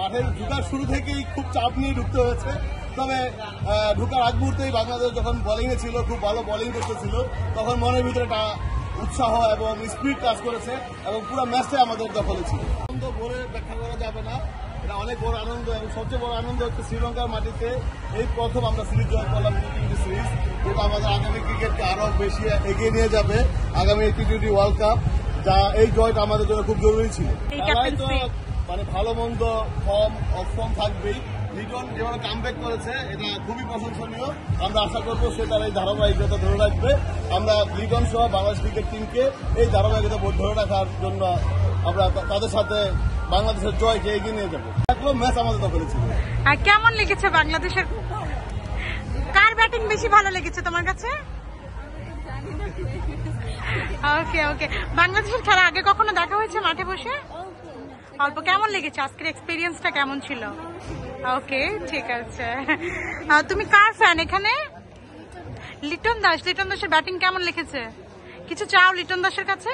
মাঠে ঢুকার শুরু থেকেই খুব চাপ নিয়ে ঢুকতে হয়েছে। তবে ঢুকার আগ মুহূর্তেই বাংলাদেশ যখন বোলিংয়ে ছিল, খুব ভালো বোলিং করতেছিল, তখন মনের ভিতরে একটা উৎসাহ এবং স্পিড কাজ করেছে এবং পুরো ম্যাচটাই আমাদের দখলে ছিল। আনন্দ বলে ব্যাখ্যা করা যাবে না, এটা অনেক বড় আনন্দ এবং সবচেয়ে বড় আনন্দ হচ্ছে শ্রীলঙ্কার মাটিতে এই প্রথম আমরা সিরিজ জয় করলাম, টি-20 সিরিজ, যেটা আমাদের আগামী ক্রিকেটকে আরো বেশি এগিয়ে নিয়ে যাবে আগামী টি-20 ওয়ার্ল্ড কাপ, যা এই জয়টা আমাদের জন্য খুব জরুরি ছিল। তারাই তো মানে ভালো মন্দ ফর্ম থাকবেই। লিটন যেভাবে কামব্যাক করেছে এটা খুবই প্রশংসনীয়। আমরা আশা করবো সে তার এই ধারাবাহিকতা ধরে রাখবে। আমরা লিটন সহ বাংলাদেশ ক্রিকেট টিমকে এই ধারাবাহিকতা ধরে রাখার জন্য আমরা তাদের সাথে বাংলাদেশের জয়কে এগিয়ে নিয়ে যাবো। ম্যাচ আমাদের দখলে ছিল। আর কেমন লেগেছে বাংলাদেশের? কার ব্যাটিং বেশি ভালো লেগেছে তোমার কাছে? ওকে ওকে। বাংলাদেশের খেলা আগে কখনো দেখা হয়েছে মাঠে বসে? অল্প। কেমন লেগেছে আজকের এক্সপিরিয়েন্সটা কেমন ছিল? ওকে, ঠিক আছে। তুমি কার ফ্যান এখানে? লিটন দাস। লিটন দাসের ব্যাটিং কেমন লেগেছে? কিছু চাও লিটন দাসের কাছে?